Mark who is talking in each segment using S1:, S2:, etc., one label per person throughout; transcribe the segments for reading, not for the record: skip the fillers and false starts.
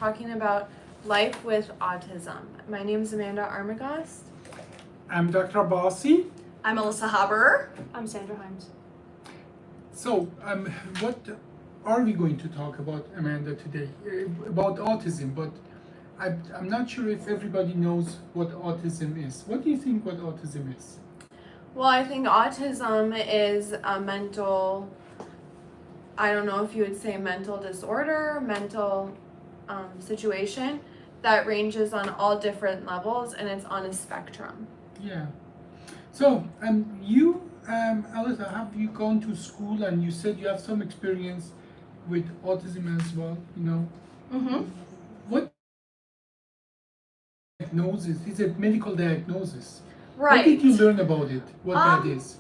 S1: talking about life with autism. My name is Amanda Armagast.
S2: I'm Dr. Abbasi.
S3: I'm Alyssa Haberer.
S4: I'm Sandra Himes.
S2: So, what are we going to talk about, Amanda, today? About autism, but I'm not sure if everybody knows what autism is. What do you think what autism is?
S1: Well, I think autism is a mental, I don't know if you would say mental disorder, mental situation that ranges on all different levels, and it's on a spectrum.
S2: Yeah. So, Alyssa, have you gone to school and you said you have some experience with autism as well, you know?
S3: Mm-hmm.
S2: What diagnosis? Is it medical diagnosis?
S3: Right.
S2: What did you learn about it? What that is?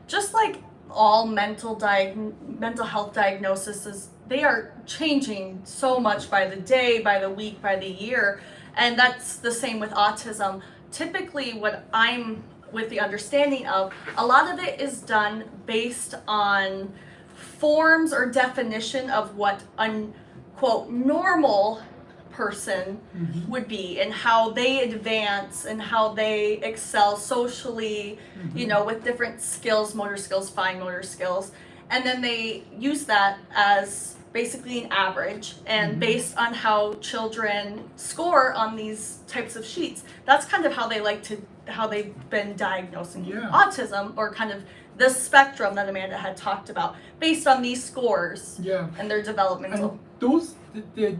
S3: Just like all mental health diagnoses, they are changing so much by the day, by the week, by the year, and that's the same with autism. Typically, what I'm with the understanding of, a lot of it is done based on forms or definition of what unquote normal person would be and how they advance and how they excel socially, you know, with different skills, motor skills, fine motor skills, and then they use that as basically an average, and based on how children score on these types of sheets, that's kind of how they've been diagnosing autism, or kind of the spectrum that Amanda had talked about, based on these scores and their developmental.
S2: And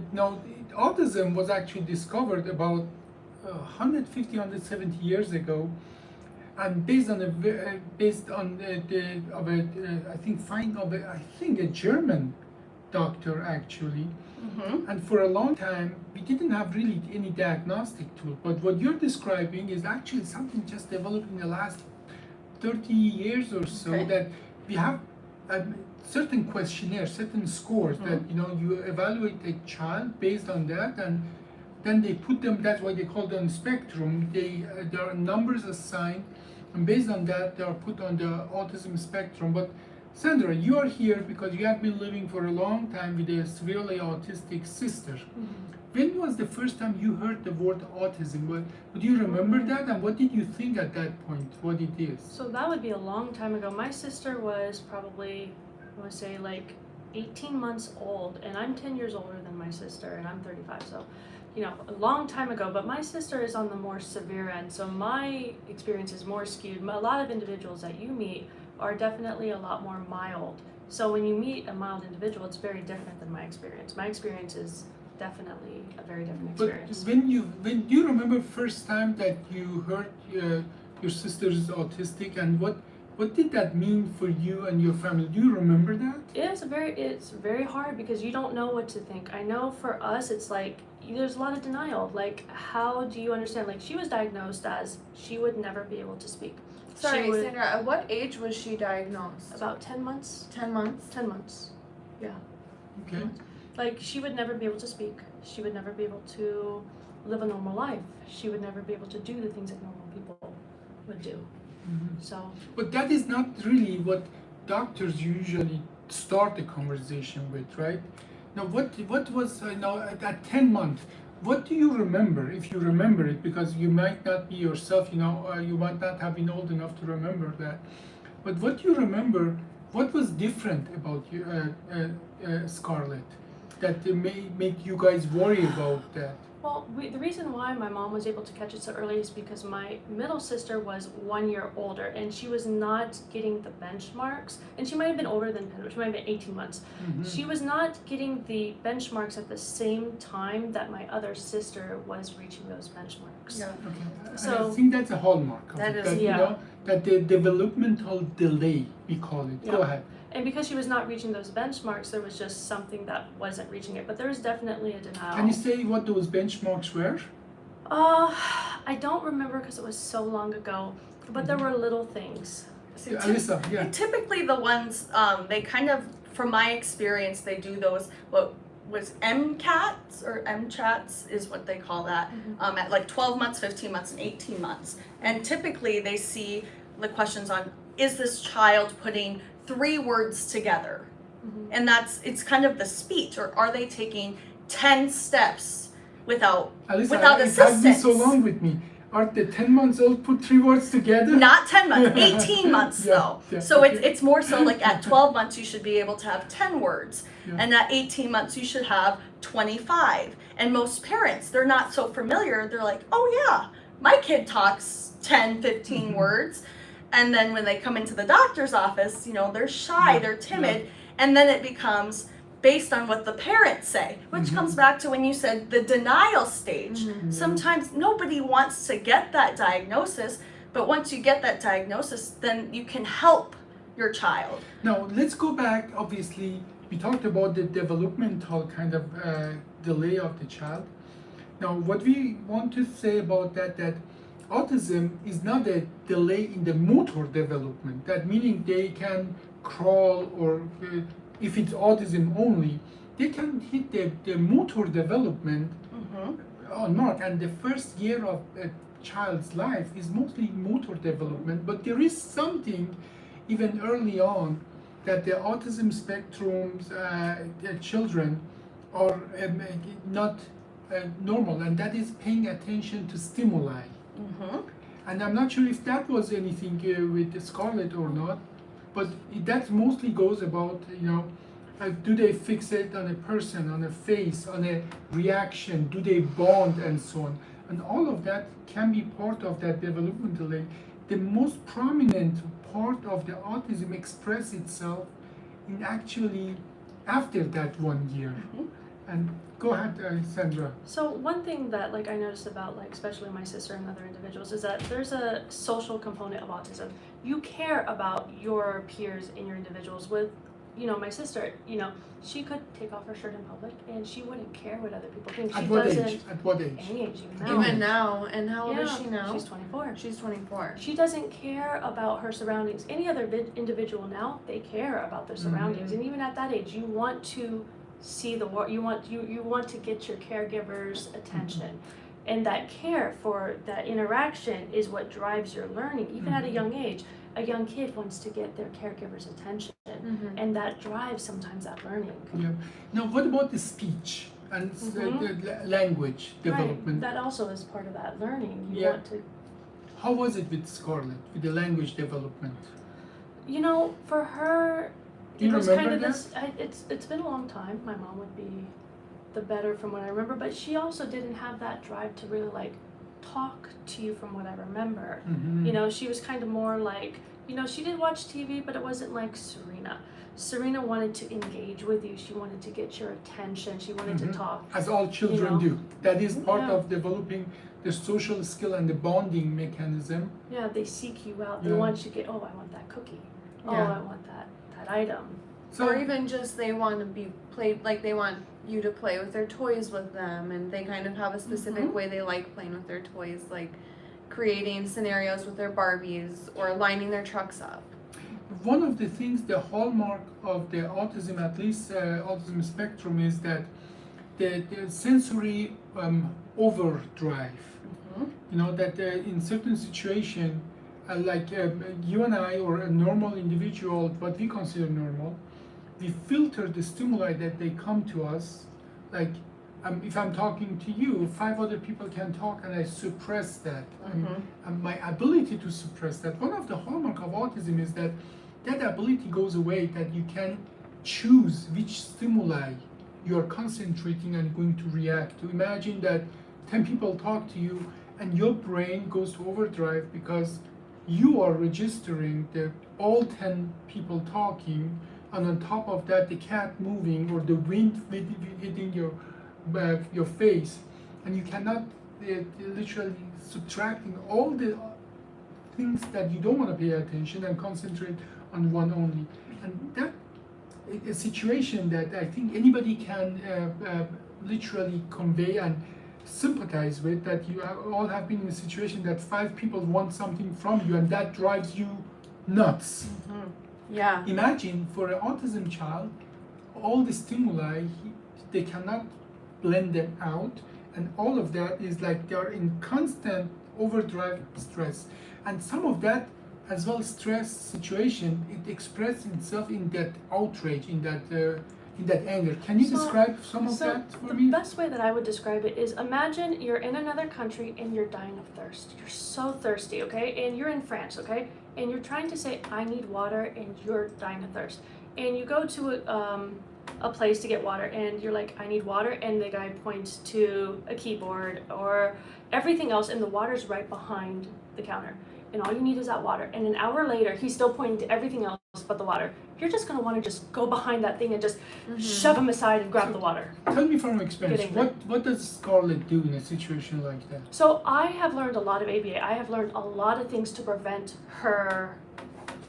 S2: autism was actually discovered about 150, 170 years ago, and based on a German doctor actually. And for a long time we didn't have really any diagnostic tool, but what you're describing is actually something just developed in the last 30 years or so, that we have certain questionnaires, certain scores that you evaluate a child based on that, and then they put them, that's why they call them spectrum. There are numbers assigned, and based on that they are put on the autism spectrum. But Sandra, you are here because you have been living for a long time with a severely autistic sister. When was the first time you heard the word autism? Do you remember that, and what did you think at that point, what it is?
S4: So that would be a long time ago. My sister was probably, I want to say, like 18 months old, and I'm 10 years older than my sister, and I'm 35, so a long time ago. But my sister is on the more severe end, so my experience is more skewed. A lot of individuals that you meet are definitely a lot more mild. So when you meet a mild individual, it's very different than my experience. My experience is definitely a very different experience.
S2: But when you remember first time that you heard your sister is autistic, and what did that mean for you and your family? Do you remember that?
S4: It's very hard because you don't know what to think. I know for us, it's like there's a lot of denial. Like, how do you understand? Like, she was diagnosed as she would never be able to speak.
S1: Sorry, Sandra, at what age was she diagnosed?
S4: About 10 months.
S1: 10 months?
S4: 10 months, yeah.
S2: Okay.
S4: Like, she would never be able to speak. She would never be able to live a normal life. She would never be able to do the things that normal people would do. So.
S2: But that is not really what doctors usually start the conversation with, right? Now, what was at 10 months? What do you remember, if you remember it? Because you might not be yourself, you might not have been old enough to remember that. But what do you remember? What was different about you, Scarlett, that make you guys worry about that?
S4: Well, the reason why my mom was able to catch it so early is because my middle sister was 1 year older, and she was not getting the benchmarks, and she might have been older than Pedro, she might have been 18 months. She was not getting the benchmarks at the same time that my other sister was reaching those benchmarks.
S1: Yeah.
S2: Okay.
S4: So,
S2: I think that's a hallmark of
S3: that
S2: it,
S3: is,
S2: that the developmental delay, we call it.
S4: Yeah.
S2: Go ahead.
S4: And because she was not reaching those benchmarks, there was just something that wasn't reaching it. But there was definitely a denial.
S2: Can you say what those benchmarks were?
S4: I don't remember because it was so long ago, but there were little things.
S3: So
S2: Alyssa, yeah.
S3: typically the ones, they kind of, from my experience, they do those, what was MCATs or MCHATs is what they call that, at like 12 months, 15 months, and 18 months. And typically they see the questions on, is this child putting 3 words together? And it's kind of the speech, or are they taking 10 steps without
S2: Alyssa,
S3: without
S2: it has been
S3: assistance.
S2: so long with me. Are the 10 months old put 3 words together?
S3: Not 10 months, 18 months
S2: Yeah,
S3: though.
S2: yeah,
S3: So
S2: okay.
S3: it's more so like at 12 months you should be able to have 10 words.
S2: Yeah.
S3: And at 18 months you should have 25. And most parents, they're not so familiar. They're like, oh yeah, my kid talks 10, 15
S2: Mhm.
S3: words. And then when they come into the doctor's office, you know, they're shy,
S2: Yeah,
S3: they're timid. And then it becomes based on what the parents say, which
S2: Mhm.
S3: comes back to when you said the denial stage.
S1: Mhm.
S3: Sometimes nobody wants to get that diagnosis, but once you get that diagnosis, then you can help your child.
S2: Now, let's go back. Obviously, we talked about the developmental kind of delay of the child. Now, what we want to say about that autism is not a delay in the motor development. That meaning they can crawl, or if it's autism only, they can hit the motor development on mark. And the first year of a child's life is mostly motor development, but there is something even early on that the autism spectrum's the children are not normal, and that is paying attention to stimuli. And I'm not sure if that was anything with Scarlett or not, but that mostly goes about, do they fixate on a person, on a face, on a reaction, do they bond, and so on. And all of that can be part of that development delay. The most prominent part of the autism express itself in actually after that 1 year. And go ahead, Sandra.
S4: So one thing that like I noticed about like especially my sister and other individuals is that there's a social component of autism. You care about your peers and your individuals. With my sister, she could take off her shirt in public and she wouldn't care what other people think.
S2: At
S4: She
S2: what
S4: doesn't.
S2: age? At what age?
S4: Any age, even now.
S1: Even now, and how old is
S4: Yeah,
S1: she now?
S4: She's 24.
S1: She's 24.
S4: She doesn't care about her surroundings. Any other individual now, they care about their surroundings, and even at that age, you want to see the world. You want to get your caregiver's attention, and that care for that interaction is what drives your learning. Even at a young age, a young kid wants to get their caregiver's attention, and that drives sometimes that learning.
S2: Yeah. Now, what about the speech and the language development?
S4: Right. That also is part of that learning. You
S2: Yeah.
S4: want to.
S2: How was it with Scarlett, with the language development?
S4: For her,
S2: Do you
S4: it was
S2: remember
S4: kind of
S2: that?
S4: this. It's been a long time. My mom would be the better from what I remember, but she also didn't have that drive to really like talk to you from what I remember. She was kind of more like, she did watch TV, but it wasn't like Serena. Serena wanted to engage with you. She wanted to get your attention. She wanted to talk.
S2: As all children do. That is part
S4: Yeah.
S2: of developing the social skill and the bonding mechanism.
S4: Yeah, they seek you out. They
S2: Yeah.
S4: want you to get, oh, I want that cookie. Oh,
S1: Yeah.
S4: I want that item.
S2: So,
S1: Or even just they want to be played, like they want you to play with their toys with them, and they kind of have a specific way they like playing with their toys, like creating scenarios with their Barbies or lining their trucks up.
S2: one of the things, the hallmark of the autism, at least autism spectrum, is that the sensory overdrive. That in certain situation, like you and I, or a normal individual, what we consider normal, we filter the stimuli that they come to us. Like if I'm talking to you, 5 other people can talk, and I suppress that. And my ability to suppress that. One of the hallmark of autism is that ability goes away, that you can choose which stimuli you're concentrating and going to react to. Imagine that 10 people talk to you and your brain goes to overdrive because you are registering all 10 people talking, and on top of that the cat moving or the wind hitting your face, and you cannot literally subtracting all the things that you don't want to pay attention and concentrate on one only. And that a situation that I think anybody can literally convey and sympathize with, that you all have been in a situation that 5 people want something from you and that drives you nuts.
S1: Yeah.
S2: Imagine for an autism child, all the stimuli, they cannot blend them out, and all of that is like they are in constant overdrive stress. And some of that as well stress situation, it expresses itself in that outrage, in that in that anger. Can you
S4: So-
S2: describe some of
S4: So
S2: that for
S4: the
S2: me?
S4: best way that I would describe it is imagine you're in another country and you're dying of thirst. You're so thirsty, okay? And you're in France, okay? And you're trying to say, I need water, and you're dying of thirst. And you go to a place to get water, and you're like, I need water, and the guy points to a keyboard or everything else, and the water's right behind the counter. And all you need is that water. And an hour later, he's still pointing to everything else but the water. You're just gonna want to just go behind that thing and just shove him aside and grab the water.
S2: Tell me from experience,
S4: Getting there.
S2: what does Scarlett do in a situation like that?
S4: So I have learned a lot of ABA. I have learned a lot of things to prevent her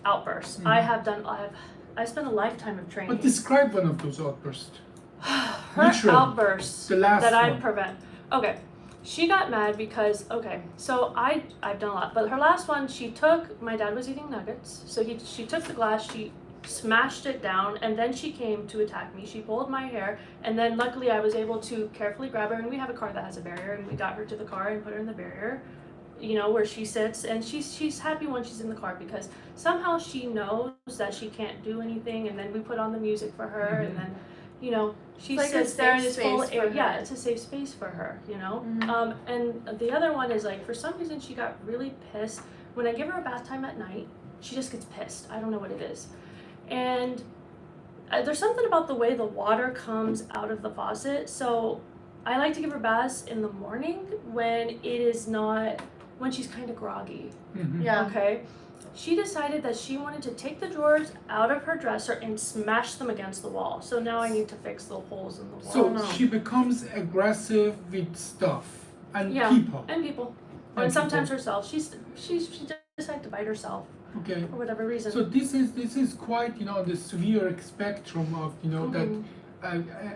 S4: outbursts. I spent a lifetime of training.
S2: But describe one of those outbursts.
S4: Her
S2: literally,
S4: outbursts
S2: the last
S4: that I
S2: one.
S4: prevent. Okay. She got mad because so I've done a lot, but her last one, she took, my dad was eating nuggets, so she took the glass, she smashed it down, and then she came to attack me. She pulled my hair, and then luckily I was able to carefully grab her, and we have a car that has a barrier, and we got her to the car and put her in the barrier, you know, where she sits, and she's happy when she's in the car because somehow she knows that she can't do anything, and then we put on the music for her, and then, you know, she
S1: It's like a
S4: sits there and
S1: safe
S4: it's full
S1: space
S4: air.
S1: for
S4: Yeah,
S1: her.
S4: it's a safe space for her, you know.
S1: Mhm.
S4: And the other one is like, for some reason she got really pissed when I give her a bath time at night. She just gets pissed. I don't know what it is, and there's something about the way the water comes out of the faucet. So I like to give her baths in the morning when it is not, when she's kind of groggy.
S2: Mhm.
S1: Yeah.
S4: Okay. She decided that she wanted to take the drawers out of her dresser and smash them against the wall. So now I need to fix the holes in the wall.
S2: So
S1: no.
S2: she becomes aggressive with stuff and
S4: Yeah.
S2: people.
S4: And people.
S2: And
S4: And sometimes
S2: people.
S4: herself. She decided to bite herself
S2: Okay.
S4: for whatever reason.
S2: So this is quite, you know, the severe spectrum of, you know, that.
S4: Mhm.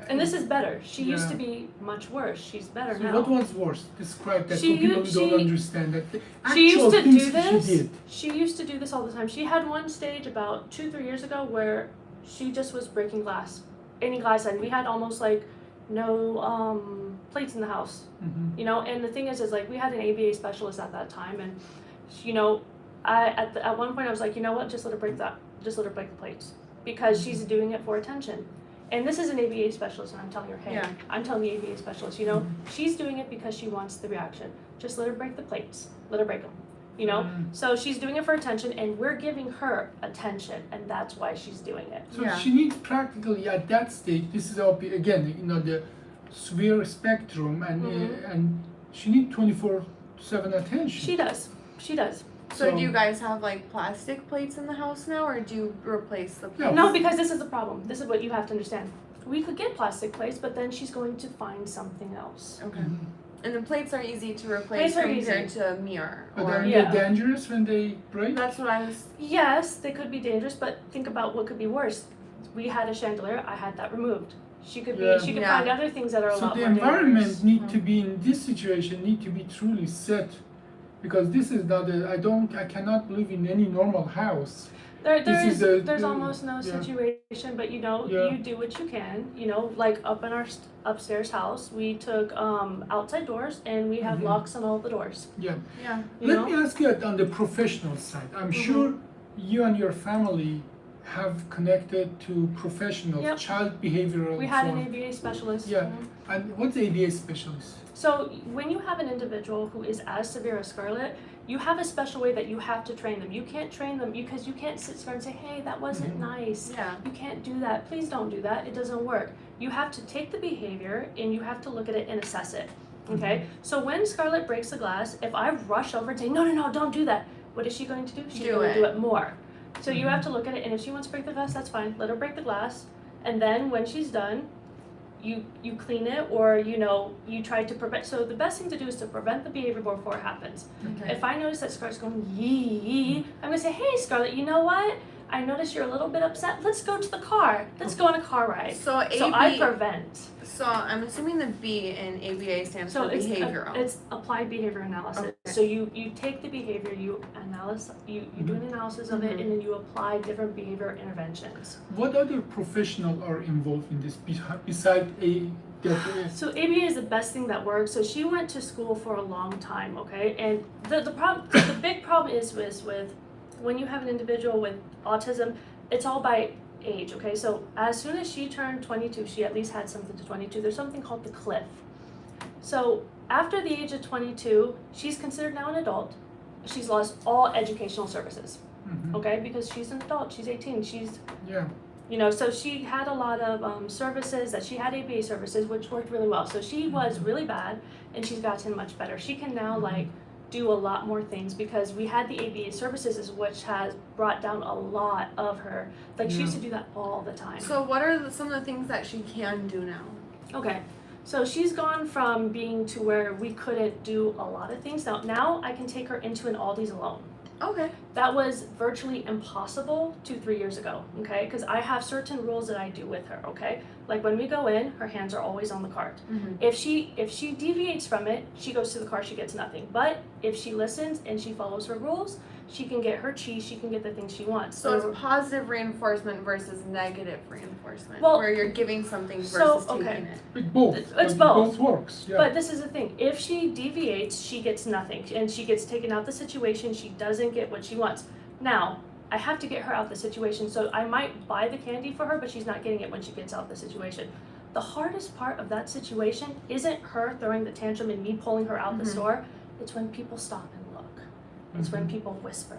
S4: And this is better. She used
S2: Yeah.
S4: to be much worse. She's better
S2: So
S4: now.
S2: what was worse? Describe that
S4: She
S2: for people
S4: u-
S2: who don't
S4: she-
S2: understand that. The
S4: She used
S2: actual
S4: to
S2: things
S4: do this.
S2: She did.
S4: She used to do this all the time. She had one stage about 2-3 years ago where she just was breaking glass, any glass, and we had almost like no plates in the house,
S2: Mhm.
S4: you know. And the thing is like we had an ABA specialist at that time, and you know, at one point I was like, you know what, just let her break the plates because she's doing it for attention. And this is an ABA specialist, and I'm telling her, hey,
S1: Yeah.
S4: I'm telling the ABA specialist, you know, she's doing it because she wants the reaction. Just let her break the plates. Let her break them, you know.
S2: Mm.
S4: So she's doing it for attention, and we're giving her attention, and that's why she's doing it.
S2: So
S1: Yeah.
S2: she needs practically at that stage. This is again, you know, the severe spectrum, and
S4: Mhm.
S2: and she needs 24/7 attention.
S4: She does. She does.
S1: So do you guys have like plastic plates in the house now, or do you replace the plates?
S2: Yeah.
S4: No, because this is the problem. This is what you have to understand. We could get plastic plates, but then she's going to find something else.
S1: Okay.
S2: Mhm.
S1: And the plates are easy to replace
S4: Plates are
S1: compared
S4: easy.
S1: to a mirror.
S2: But
S1: Or
S2: are
S4: Yeah.
S2: they dangerous when they break?
S1: that's what I was.
S4: Yes, they could be dangerous, but think about what could be worse. We had a chandelier. I had that removed. She could
S2: Yeah.
S4: She could
S1: Yeah.
S4: find other things that are a
S2: So
S4: lot
S2: the
S4: more
S2: environment
S4: dangerous.
S2: need to be in this situation need to be truly set, because this is not I cannot live in any normal house. This is
S4: There's
S2: the-
S4: almost no
S2: yeah.
S4: situation, but you know,
S2: Yeah.
S4: you do what you can. You know, like up in our upstairs house, we took outside doors and we have
S2: Mhm.
S4: locks on all the doors.
S2: Yeah.
S1: Yeah.
S4: You
S2: Let
S4: know,
S2: me ask you on the professional side. I'm sure you and your family have connected to professionals,
S4: Yep.
S2: child behavioral.
S4: we had
S2: so
S4: an
S2: on.
S4: ABA specialist.
S2: Yeah.
S4: Mhm.
S2: And what's ABA specialist?
S4: So when you have an individual who is as severe as Scarlett, you have a special way that you have to train them. You can't train them because you can't sit there and say, hey, that wasn't
S2: Mhm.
S4: nice.
S1: Yeah.
S4: You can't do that. Please don't do that. It doesn't work. You have to take the behavior and you have to look at it and assess it. Okay? So when Scarlett breaks the glass, if I rush over and say, no, don't do that, what is she going to do? She's
S1: Do
S4: going to
S1: it.
S4: do it more. So you have to look at it, and if she wants to break the glass, that's fine. Let her break the glass. And then when she's done, you clean it, or you know, you try to prevent. So the best thing to do is to prevent the behavior before it happens.
S1: Okay.
S4: If I notice that Scarlett's going yee, I'm gonna say, hey Scarlett, you know what? I notice you're a little bit upset. Let's go to the car. Let's go on a car ride.
S1: So
S4: So I
S1: AB.
S4: prevent.
S1: So I'm assuming the B in ABA stands
S4: So
S1: for
S4: it's
S1: behavioral.
S4: it's applied behavior analysis.
S1: Okay.
S4: So you take the behavior, you do an analysis of it,
S1: Mhm.
S4: and then you apply different behavior interventions.
S2: What other professionals are involved in this besides
S4: So ABA is the best thing that works. So she went to school for a long time, okay? And the problem, the big problem is with when you have an individual with autism, it's all by age, okay? So as soon as she turned 22, she at least had something to 22. There's something called the cliff. So after the age of 22, she's considered now an adult. She's lost all educational services, okay? Because she's an adult, she's 18, she's,
S2: Yeah.
S4: you know, so she had a lot of services that she had ABA services, which worked really well. So she was really bad, and she's gotten much better. She can now like do a lot more things because we had the ABA services, which has brought down a lot of her. Like she used to do that all the time.
S1: So what are some of the things that she can do now?
S4: Okay, so she's gone from being to where we couldn't do a lot of things. Now I can take her into an Aldi's alone.
S1: Okay.
S4: That was virtually impossible 2-3 years ago, okay? Because I have certain rules that I do with her, okay? Like when we go in, her hands are always on the cart. If she deviates from it, she goes to the cart, she gets nothing. But if she listens and she follows her rules, she can get her cheese, she can get the things she wants.
S1: So it's positive reinforcement versus negative reinforcement,
S4: Well,
S1: where you're giving something versus
S4: so, okay.
S1: taking it.
S2: It's both.
S4: It's
S2: It
S4: both.
S2: works. Yeah.
S4: But this is the thing, if she deviates, she gets nothing, and she gets taken out the situation, she doesn't get what she wants. Now, I have to get her out the situation, so I might buy the candy for her, but she's not getting it when she gets out the situation. The hardest part of that situation isn't her throwing the tantrum and me pulling her out the store, it's when people stop and look. It's when people whisper,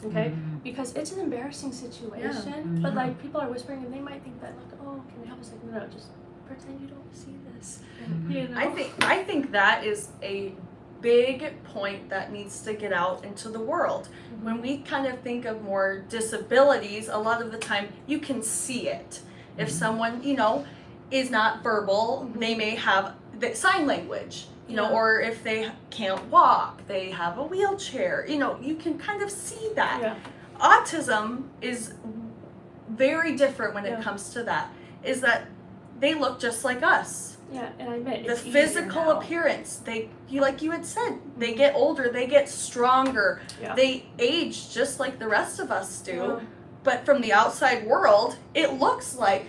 S4: okay? Because it's an embarrassing situation, but like people are whispering and they might think that like, oh, can you help us? Like, no, just pretend you don't see this. You know?
S3: I think that is a big point that needs to get out into the world. When we kind of think of more disabilities, a lot of the time you can see it. If someone, you know, is not verbal, they may have the sign language, you know, or if they can't walk, they have a wheelchair, you know, you can kind of see that.
S4: Yeah.
S3: Autism is very different when it
S4: Yeah.
S3: comes to that, is that they look just like us.
S4: Yeah, and I admit
S3: The
S4: it's easier
S3: physical
S4: now.
S3: appearance, like you had said, they get older, they get stronger,
S4: Yeah.
S3: they age just like the rest of us do.
S4: Yeah.
S3: But from the outside world, it looks like,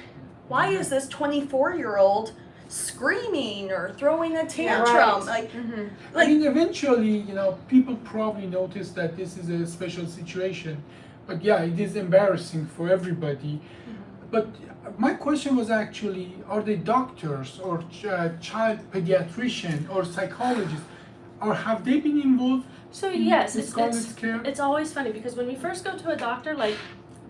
S3: why is this 24-year-old screaming or throwing a tantrum?
S4: right.
S2: I mean, eventually, you know, people probably notice that this is a special situation. But yeah, it is embarrassing for everybody. But my question was actually, are they doctors or child pediatrician or psychologists, or have they been involved
S4: So yes,
S2: in
S4: it's
S2: Scarlett's care?
S4: it's always funny because when we first go to a doctor, like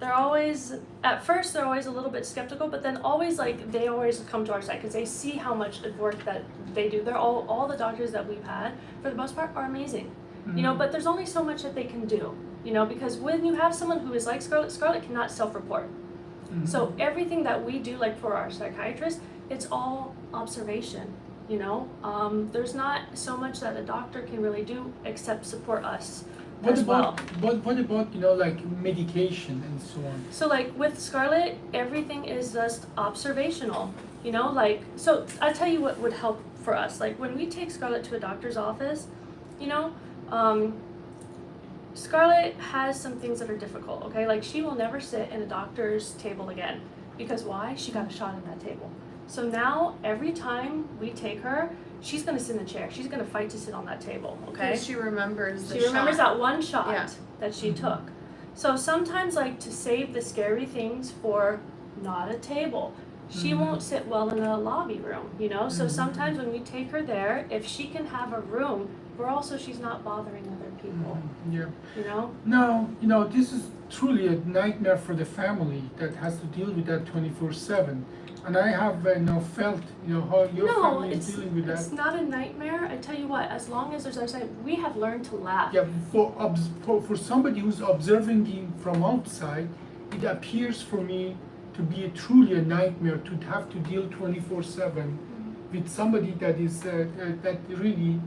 S4: they're always at first they're always a little bit skeptical, but then always like they always come to our side because they see how much work that they do. They're all the doctors that we've had for the most part are amazing, you know. But there's only so much that they can do, you know, because when you have someone who is like Scarlett cannot self-report. So everything that we do, like for our psychiatrist, it's all observation, you know. There's not so much that a doctor can really do except support us
S2: What
S4: as
S2: about
S4: well.
S2: what about, you know, like medication and so on?
S4: So like with Scarlett, everything is just observational, you know, like, so I'll tell you what would help for us. Like when we take Scarlett to a doctor's office, you know, Scarlett has some things that are difficult, okay? Like she will never sit in a doctor's table again. Because why? She got a shot at that table. So now every time we take her, she's gonna sit in a chair. She's gonna fight to sit on that table, okay?
S1: Okay. She remembers the
S4: She remembers
S1: shot.
S4: that one shot
S1: Yeah.
S4: that she took. So sometimes, like, to save the scary things for not a table, she won't sit well in a lobby room, you know? So sometimes when we take her there, if she can have a room where also she's not bothering other people,
S2: Yeah.
S4: you know?
S2: No, you know, this is truly a nightmare for the family that has to deal with that 24/7. And I have, you know, felt, you know, how your
S4: No,
S2: family is
S4: it's
S2: dealing with that.
S4: it's not a nightmare. I tell you what, as long as there's understanding, we have learned to laugh.
S2: Yeah, for somebody who's observing you from outside, it appears for me to be truly a nightmare to have to deal 24/7 with somebody that is that really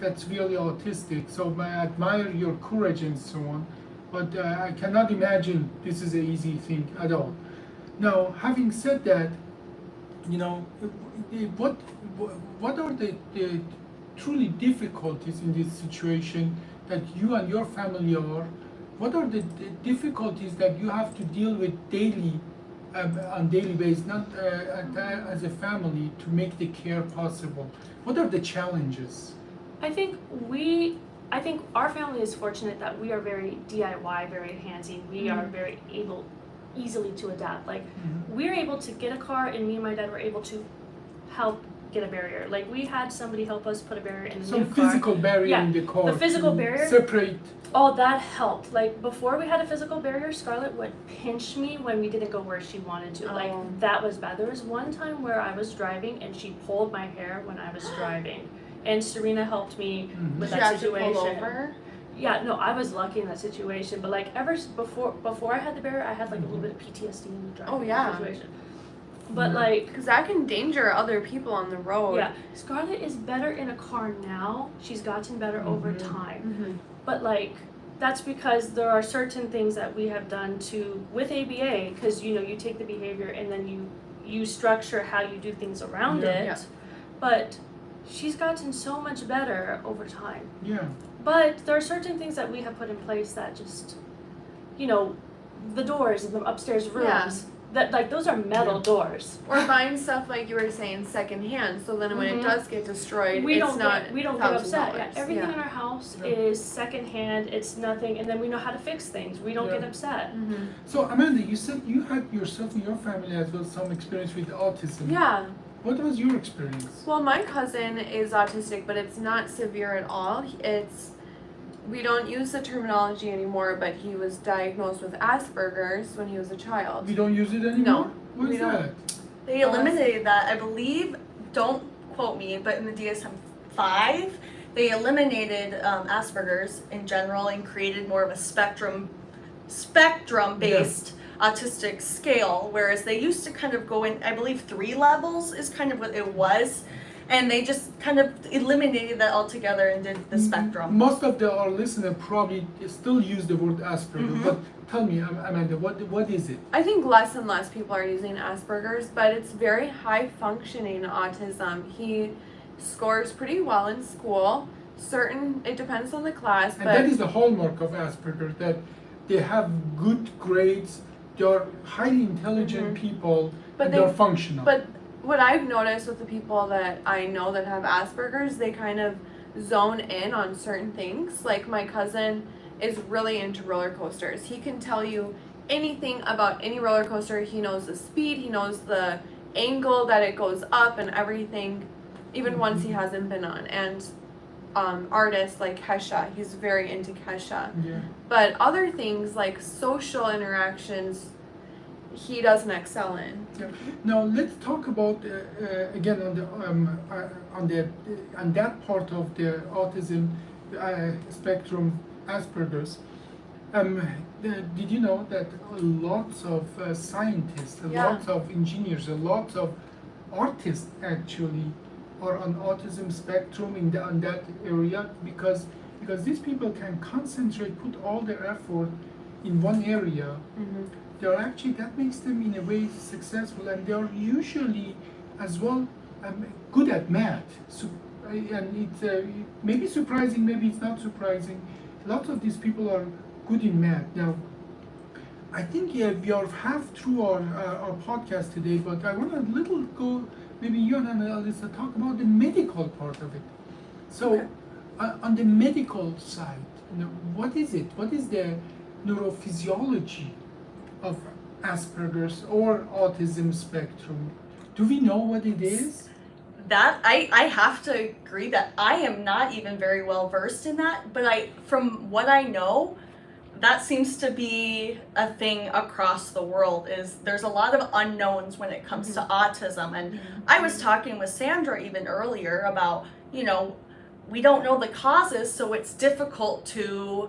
S2: that's really autistic. So I admire your courage and so on, but I cannot imagine this is an easy thing at all. Now, having said that, you know, what are the truly difficulties in this situation that you and your family are? What are the difficulties that you have to deal with daily, on daily basis, not as a family, to make the care possible? What are the challenges?
S4: I think our family is fortunate that we are very DIY, very handsy. We are very able easily to adapt. Like we're able to get a car, and me and my dad were able to help get a barrier. Like we had somebody help us put a barrier in the new
S2: Some
S4: car.
S2: physical barrier
S4: Yeah,
S2: in the car.
S4: the physical
S2: to
S4: barrier.
S2: Separate.
S4: Oh, that helped. Like before we had a physical barrier, Scarlett would pinch me when we didn't go where she wanted to. Like
S1: Oh.
S4: that was bad. There was one time where I was driving and she pulled my hair when I was driving, and Serena helped me with
S1: She
S4: that
S1: actually
S4: situation.
S1: pulled over.
S4: Yeah, no, I was lucky in that situation. But like before I had the barrier, I had like a little bit of PTSD in the driving
S1: Oh, yeah.
S4: situation. But
S2: Yeah.
S4: like.
S1: Because that can endanger other people on the road.
S4: Yeah, Scarlett is better in a car now. She's gotten better over time.
S1: Mm-hmm.
S4: But like that's because there are certain things that we have done with ABA, because you know you take the behavior and then you structure how you do things around
S2: Yeah.
S4: it.
S1: Yeah.
S4: But she's gotten so much better over time.
S2: Yeah.
S4: But there are certain things that we have put in place that just, you know, the doors in the upstairs rooms, that like those are metal doors.
S1: Or buying stuff like you were saying secondhand, so then when it
S4: Mhm.
S1: does get destroyed,
S4: We
S1: it's
S4: don't
S1: not
S4: get upset. Yeah,
S1: $1,000.
S4: everything in our house
S2: Yeah.
S4: is secondhand. It's nothing, and then we know how to fix things. We don't
S2: Yeah.
S4: get upset.
S1: Mm-hmm.
S2: So Amanda, you said you had yourself and your family as well some experience with autism.
S1: Yeah.
S2: What was your experience?
S1: Well, my cousin is autistic, but it's not severe at all. We don't use the terminology anymore, but he was diagnosed with Asperger's when he was a child.
S2: We don't use it anymore?
S1: No,
S2: What
S1: we
S2: is
S1: don't.
S2: that?
S3: They eliminated that, I believe, don't quote me, but in the DSM-5, they eliminated Asperger's in general and created more of a spectrum-based autistic scale, whereas they used to kind of go in, I believe 3 levels is kind of what it was, and they just kind of eliminated that altogether and did the spectrum.
S2: Most of our listeners probably still use the word Asperger, but tell me, Amanda, what is it?
S1: I think less and less people are using Asperger's, but it's very high functioning autism. He scores pretty well in school. It depends on the class,
S2: And
S1: but
S2: that is the hallmark of Asperger, that they have good grades, they are highly intelligent people,
S1: But
S2: and
S1: they-
S2: they're functional.
S1: But what I've noticed with the people that I know that have Asperger's, they kind of zone in on certain things. Like my cousin is really into roller coasters. He can tell you anything about any roller coaster. He knows the speed, he knows the angle that it goes up and everything, even ones he hasn't been on. And artists like Kesha, he's very into Kesha.
S2: Yeah.
S1: But other things like social interactions, he doesn't excel in.
S2: Now let's talk about again on that part of the autism spectrum, Asperger's. Did you know that lots of scientists,
S1: Yeah.
S2: lots of engineers, lots of artists actually are on autism spectrum on that area because these people can concentrate, put all their effort in one area.
S1: Mm-hmm.
S2: They're actually, that makes them in a way successful, and they're usually as well good at math. And it's maybe surprising, maybe it's not surprising. Lots of these people are good in math. Now, I think we are half through our podcast today, but I want to go, maybe you and Alyssa talk about the medical part of it. So,
S1: Okay.
S2: On the medical side, what is it? What is the neurophysiology of Asperger's or autism spectrum? Do we know what it is?
S3: That I have to agree that I am not even very well versed in that, but from what I know, that seems to be a thing across the world. Is there's a lot of unknowns when it comes to autism, and I was talking with Sandra even earlier about, we don't know the causes, so it's difficult to,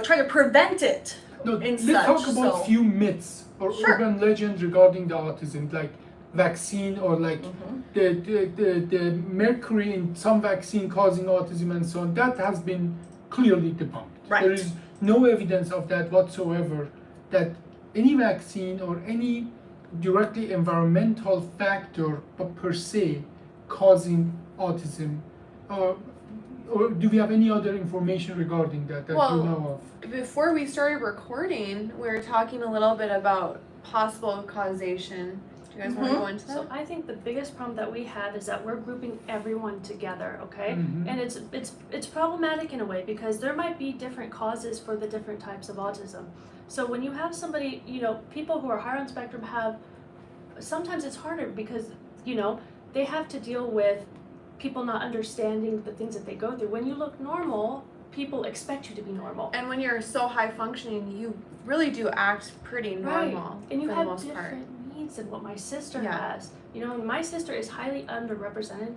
S3: try to prevent it.
S2: No,
S3: in
S2: let's
S3: such,
S2: talk about
S3: so-
S2: few myths or
S3: Sure.
S2: urban legends regarding the autism, like vaccine or like the mercury in some vaccine causing autism and so on. That has been clearly debunked.
S3: Right.
S2: There is no evidence of that whatsoever, that any vaccine or any directly environmental factor per se causing autism. Or do we have any other information regarding that
S1: Well,
S2: you know of?
S1: Before we started recording, we were talking a little bit about possible causation. Do You guys want to go into that?
S4: So I think the biggest problem that we have is that we're grouping everyone together, okay?
S2: Mhm.
S4: And it's problematic in a way because there might be different causes for the different types of autism. So when you have somebody, people who are higher on spectrum sometimes it's harder because, they have to deal with people not understanding the things that they go through. When you look normal, people expect you to be normal.
S1: And when you're so high functioning, you really do act pretty normal
S4: And you
S1: for
S4: have
S1: the most part.
S4: different needs than what my sister
S1: Yeah.
S4: has. My sister is highly underrepresented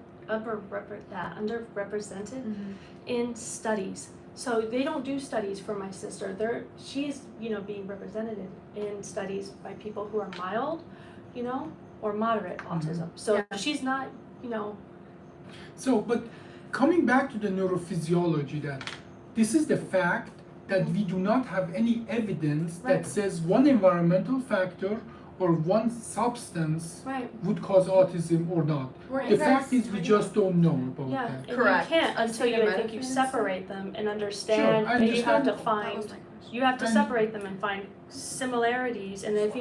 S1: Mhm.
S4: in studies. So they don't do studies for my sister. She's being represented in studies by people who are mild, or moderate autism. So
S1: Yeah.
S4: she's not,
S2: So, but coming back to the neurophysiology, then, this is the fact that we do not have any evidence that
S4: Right.
S2: says one environmental factor or one substance
S4: right.
S2: would cause autism or not.
S1: Were
S2: The
S1: you
S2: fact
S1: guys
S2: is we
S1: talking
S2: just don't know about
S4: Yeah,
S2: that.
S4: and
S3: Correct.
S4: you can't until you, I think you
S1: Acetaminophen?
S4: separate them and understand.
S2: Sure, I
S4: and you have to
S2: understand.
S1: That
S4: find.
S1: was my question.
S4: You have to
S2: And-
S4: separate them and find similarities, and if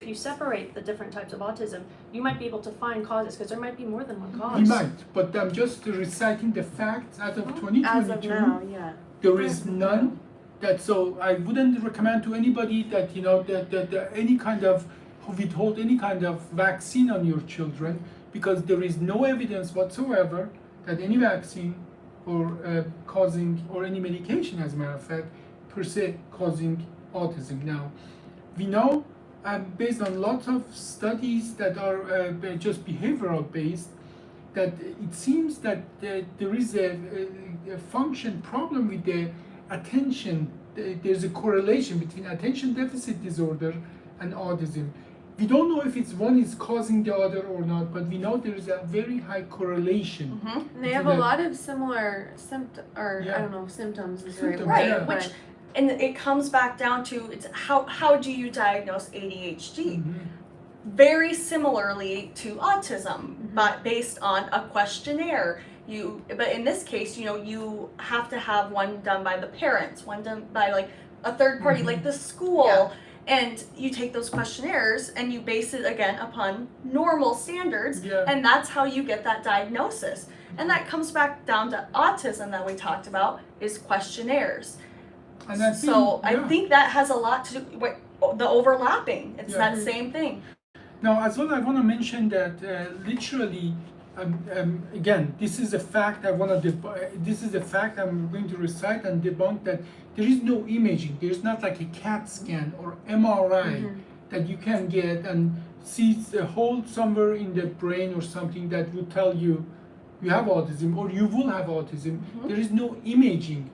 S4: you separate the different types of autism, you might be able to find causes because there might be more than one cause.
S2: We might, but I'm just reciting the facts as of 2022.
S1: As of now, yeah.
S2: There is none that, so I wouldn't recommend to anybody that that any kind of withhold any kind of vaccine on your children, because there is no evidence whatsoever that any vaccine or causing, or any medication as a matter of fact, per se causing autism. Now we know, based on lots of studies that are just behavioral based, that it seems that there is a function problem with the attention. There's a correlation between attention deficit disorder and autism. We don't know if one is causing the other or not, but we know there is a very high correlation.
S1: And they have a lot of similar symptoms, or I
S2: Yeah.
S1: don't know if symptoms is the right
S2: Symptoms,
S1: word.
S3: Right,
S2: yeah.
S3: which, and it comes back down to it's how do you diagnose ADHD?
S2: Mhm.
S3: Very similarly to autism,
S1: Mhm.
S3: but based on a questionnaire. But in this case, you have to have one done by the parents, one done by like a third party,
S2: Mhm.
S3: like the school.
S1: Yeah.
S3: And you take those questionnaires and you base it again upon normal standards,
S2: Yeah.
S3: and that's how you get that diagnosis. And that comes back down to autism that we talked about is questionnaires.
S2: And I
S3: I think that has a lot to do with the overlapping. It's
S2: Yeah.
S3: that same thing.
S2: Now, as well, I want to mention that literally, again, this is a fact. This is a fact I'm going to recite and debunk, that there is no imaging. There's not like a CAT scan or MRI that you can get and see a hole somewhere in the brain or something that would tell you have autism or you will have autism. There is no imaging.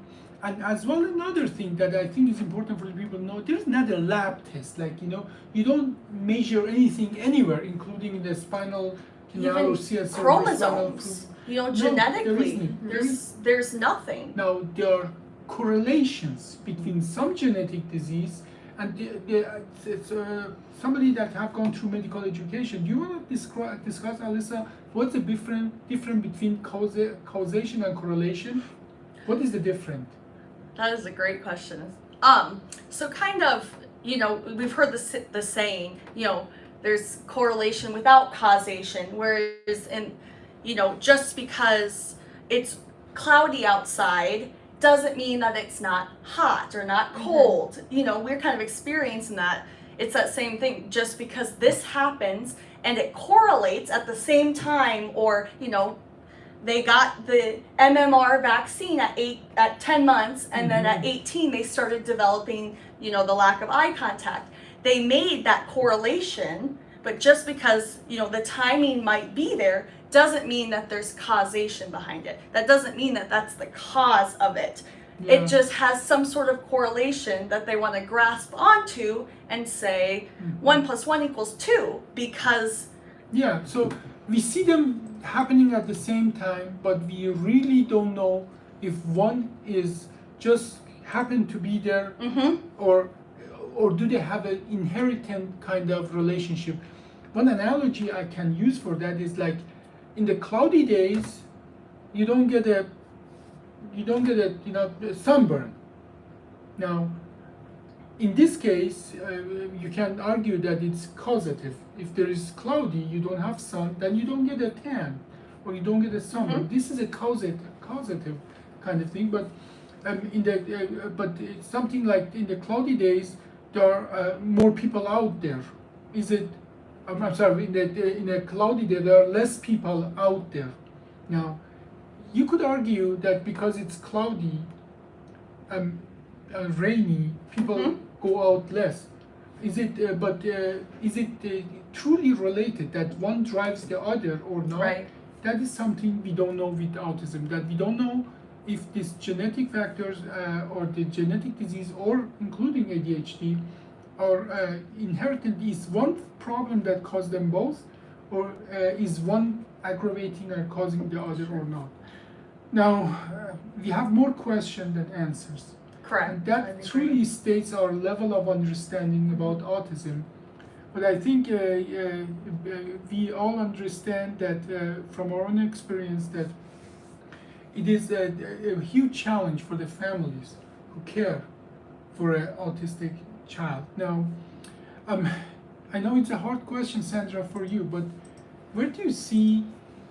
S2: And as well, another thing that I think is important for people to know, there's not a lab test. Like, you don't measure anything anywhere, including in the spinal canal
S3: Even
S2: or CSF.
S3: chromosomes.
S2: No,
S3: Genetically,
S2: there isn't.
S3: there's nothing.
S2: Now, there are correlations between some genetic disease and somebody that have gone through medical education. Do you want to discuss, Alyssa, what's the difference between causation and correlation? What is the difference?
S3: That is a great question. So kind of, we've heard the saying, there's correlation without causation, whereas just because it's cloudy outside doesn't mean that it's not hot or not cold. We're kind of experiencing that. It's that same thing. Just because this happens and it correlates at the same time, or they got the MMR vaccine at 10 months, and then at 18 they started developing, the lack of eye contact. They made that correlation, but just because, the timing might be there doesn't mean that there's causation behind it. That doesn't mean that that's the cause of it.
S2: Yeah.
S3: It just has some sort of correlation that they want to grasp onto and say 1 + 1 = 2 because
S2: Yeah, so we see them happening at the same time, but we really don't know if one is just happen to be there or do they have an inherent kind of relationship. One analogy I can use for that is like in the cloudy days, you don't get a sunburn. Now, in this case, you can argue that it's causative. If there is cloudy, you don't have sun, then you don't get a tan, or you don't get a sunburn. This is a causative kind of thing. But but it's something like in the cloudy days, there are more people out there. Is it? I'm sorry. In a cloudy day, there are less people out there. Now, you could argue that because it's cloudy, rainy, people go out less. Is it? Is it truly related that one drives the other or not?
S3: Right.
S2: That is something we don't know with autism. That we don't know if these genetic factors or the genetic disease, or including ADHD, are inherited. Is one problem that caused them both, or is one aggravating or causing the other or not? Now, we have more questions than answers.
S3: Correct.
S2: And that truly states our level of understanding about autism. But I think we all understand that from our own experience that it is a huge challenge for the families who care for an autistic child. Now, I know it's a hard question, Sandra, for you, but where do you see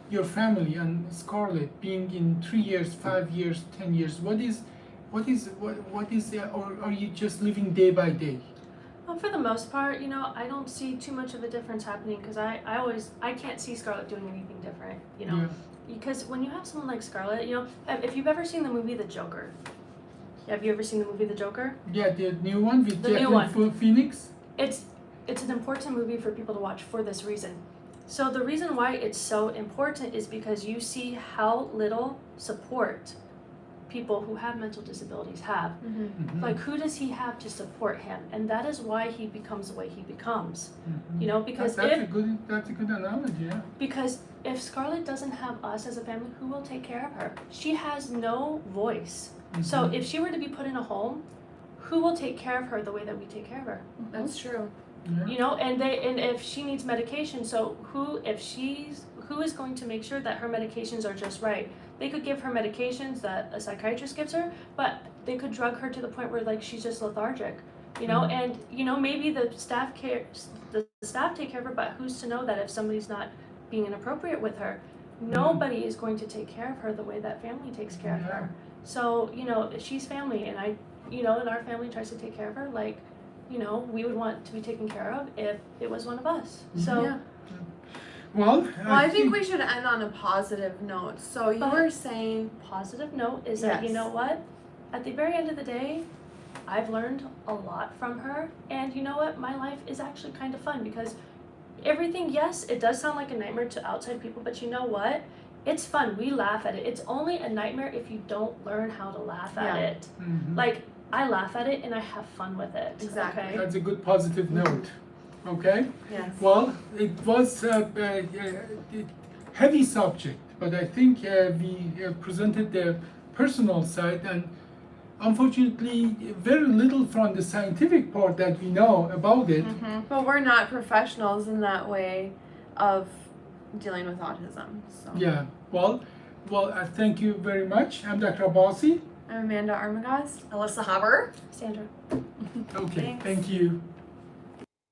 S2: your family and Scarlett being in 3 years, 5 years, 10 years? What is, or are you just living day by day?
S4: Well, for the most part, I don't see too much of a difference happening because I can't see Scarlett doing anything different,
S2: Yeah.
S4: Because when you have someone like Scarlett, if you've ever seen the movie The Joker, have you ever seen the movie The Joker?
S2: Yeah, the new one with
S4: The new
S2: Joaquin Phoenix.
S4: It's an important movie for people to watch for this reason. So the reason why it's so important is because you see how little support people who have mental disabilities have.
S2: Mhm.
S4: Like, who does he have to support him? And that is why he becomes the way he becomes.
S2: Mhm.
S4: Because
S2: that's a good analogy. Yeah.
S4: because if Scarlett doesn't have us as a family, who will take care of her? She has no voice. So
S2: Mhm.
S4: if she were to be put in a home, who will take care of her the way that we take care of her?
S1: That's true.
S2: Yeah.
S4: And if she needs medication, so who is going to make sure that her medications are just right? They could give her medications that a psychiatrist gives her, but they could drug her to the point where she's just lethargic, and maybe the staff take care of her, but who's to know that if somebody's not being inappropriate with her, nobody is going to take care of her the way that family takes care of her. So, she's family, and and our family tries to take care of her we would want to be taken care of if it was one of us. So
S1: Yeah.
S2: Well,
S1: I think we should end on a positive note. So you were saying,
S4: positive note is that
S1: Yes.
S4: what? At the very end of the day, I've learned a lot from her, and my life is actually kind of fun because everything, yes, it does sound like a nightmare to outside people, but you know what? It's fun. We laugh at it. It's only a nightmare if you don't learn how to laugh at
S1: Yeah.
S4: it.
S2: Mhm.
S4: I laugh at it and I have fun with it.
S1: Exactly.
S4: Okay?
S2: That's a good positive note. Okay.
S1: yes.
S2: Well, it was a heavy subject, but I think we presented the personal side, and unfortunately, very little from the scientific part that we know about it.
S1: But we're not professionals in that way of dealing with autism. So
S2: Yeah. Well, thank you very much. I'm Dr. Abbasi.
S1: I'm Amanda Armagast.
S3: Alyssa Haber.
S4: Sandra.
S2: Okay.
S1: Thanks.
S2: Thank you.